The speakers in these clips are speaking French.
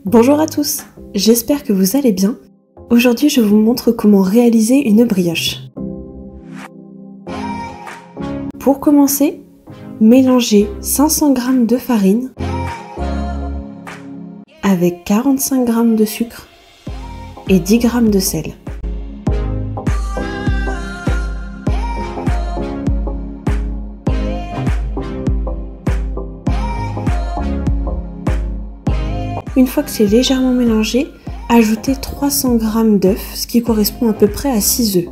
Bonjour à tous, j'espère que vous allez bien. Aujourd'hui, je vous montre comment réaliser une brioche. Pour commencer, mélangez 500 g de farine avec 45 g de sucre et 10 g de sel. Une fois que c'est légèrement mélangé, ajoutez 300 g d'œufs, ce qui correspond à peu près à 6 œufs.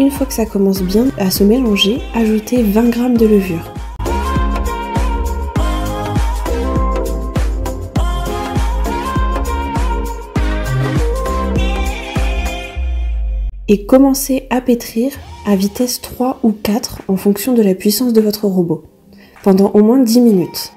Une fois que ça commence bien à se mélanger, ajoutez 20 g de levure. Et commencez à pétrir à vitesse 3 ou 4 en fonction de la puissance de votre robot, pendant au moins 10 minutes.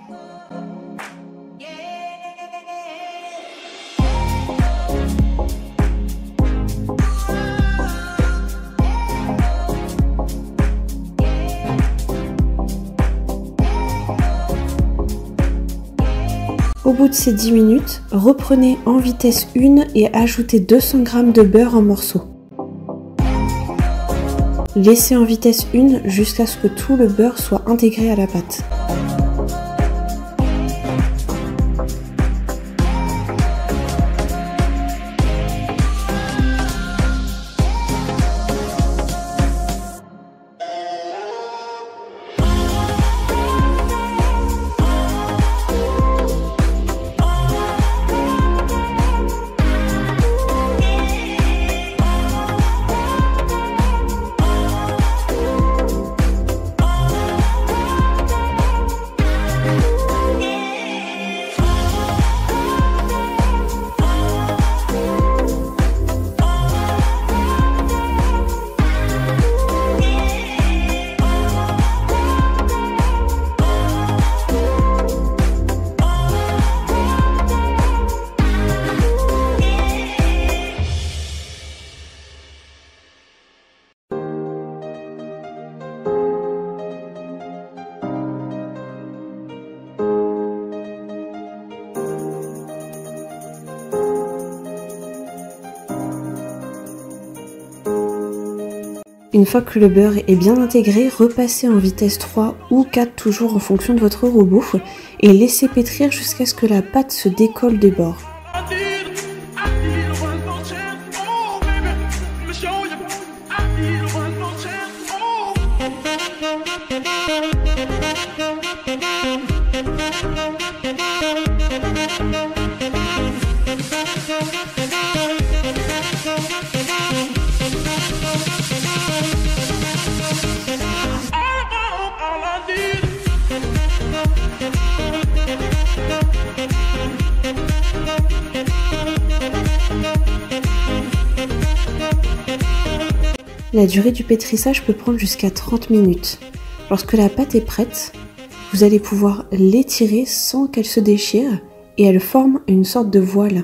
Au bout de ces 10 minutes, reprenez en vitesse 1 et ajoutez 200 g de beurre en morceaux. Laissez en vitesse 1 jusqu'à ce que tout le beurre soit intégré à la pâte. Une fois que le beurre est bien intégré, repassez en vitesse 3 ou 4 toujours en fonction de votre robot et laissez pétrir jusqu'à ce que la pâte se décolle des bords. La durée du pétrissage peut prendre jusqu'à 30 minutes. Lorsque la pâte est prête, vous allez pouvoir l'étirer sans qu'elle se déchire et elle forme une sorte de voile.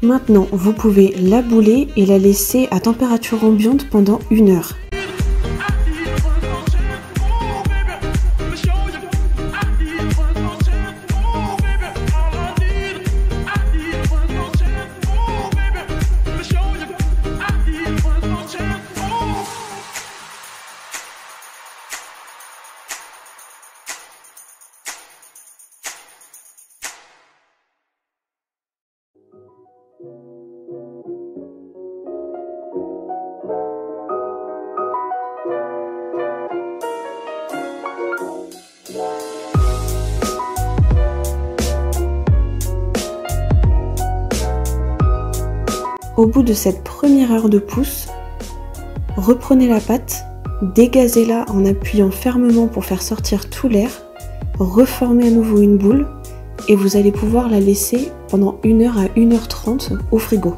Maintenant, vous pouvez la bouler et la laisser à température ambiante pendant 1 heure. Au bout de cette première heure de pousse, reprenez la pâte, dégazez-la en appuyant fermement pour faire sortir tout l'air, reformez à nouveau une boule et vous allez pouvoir la laisser pendant 1 heure à 1 heure 30 au frigo.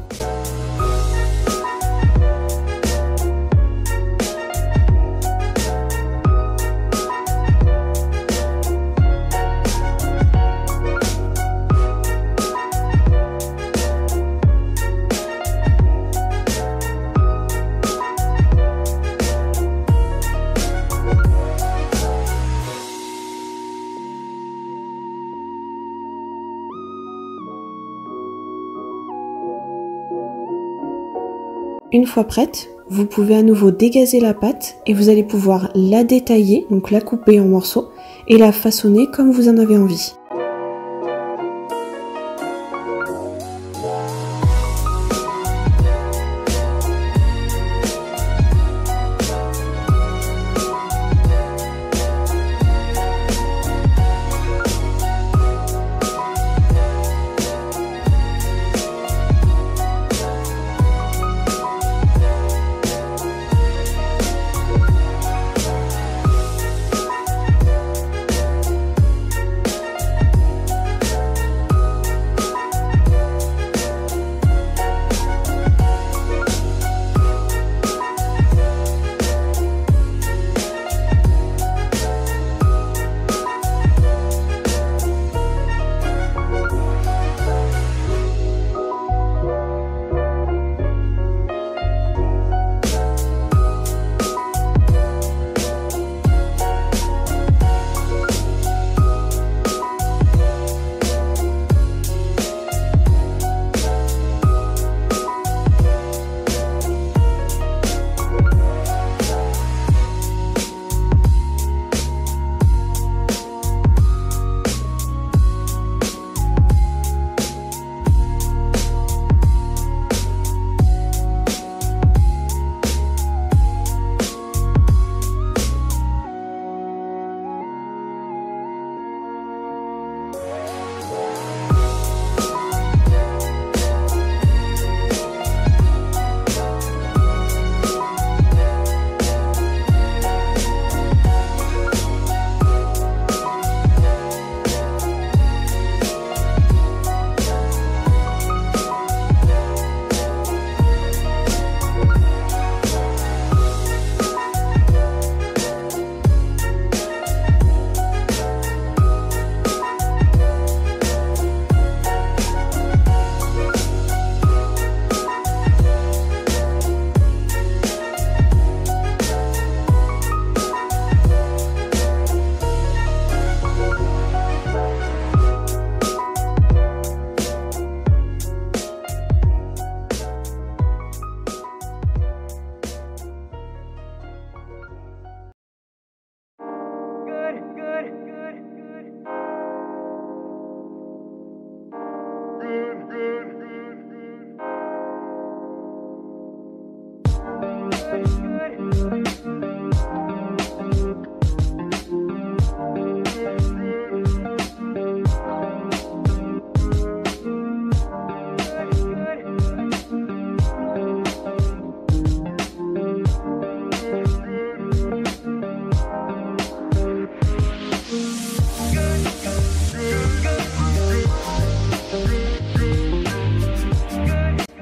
Une fois prête, vous pouvez à nouveau dégazer la pâte et vous allez pouvoir la détailler, donc la couper en morceaux et la façonner comme vous en avez envie.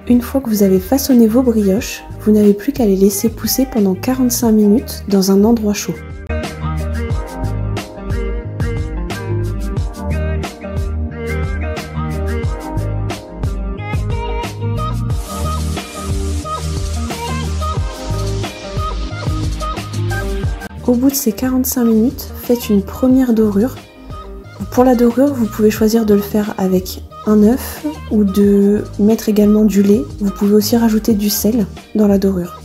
Une fois que vous avez façonné vos brioches, vous n'avez plus qu'à les laisser pousser pendant 45 minutes dans un endroit chaud. Au bout de ces 45 minutes, faites une première dorure. Pour la dorure, vous pouvez choisir de le faire avec un œuf ou de mettre également du lait. Vous pouvez aussi rajouter du sel dans la dorure.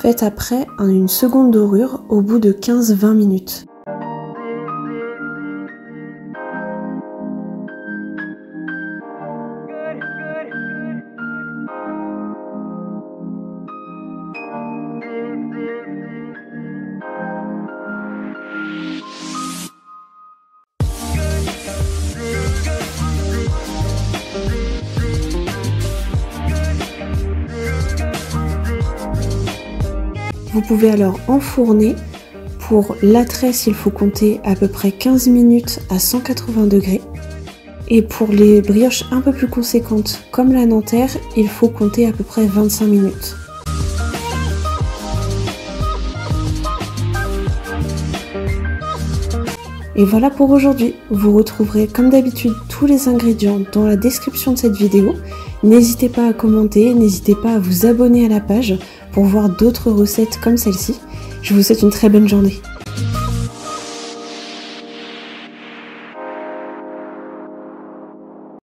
Faites après une seconde dorure au bout de 15-20 minutes. Vous pouvez alors enfourner. Pour la tresse, il faut compter à peu près 15 minutes à 180 degrés. Et pour les brioches un peu plus conséquentes, comme la Nanterre, il faut compter à peu près 25 minutes. Et voilà pour aujourd'hui. Vous retrouverez comme d'habitude tous les ingrédients dans la description de cette vidéo. N'hésitez pas à commenter, n'hésitez pas à vous abonner à la page pour voir d'autres recettes comme celle-ci. Je vous souhaite une très bonne journée.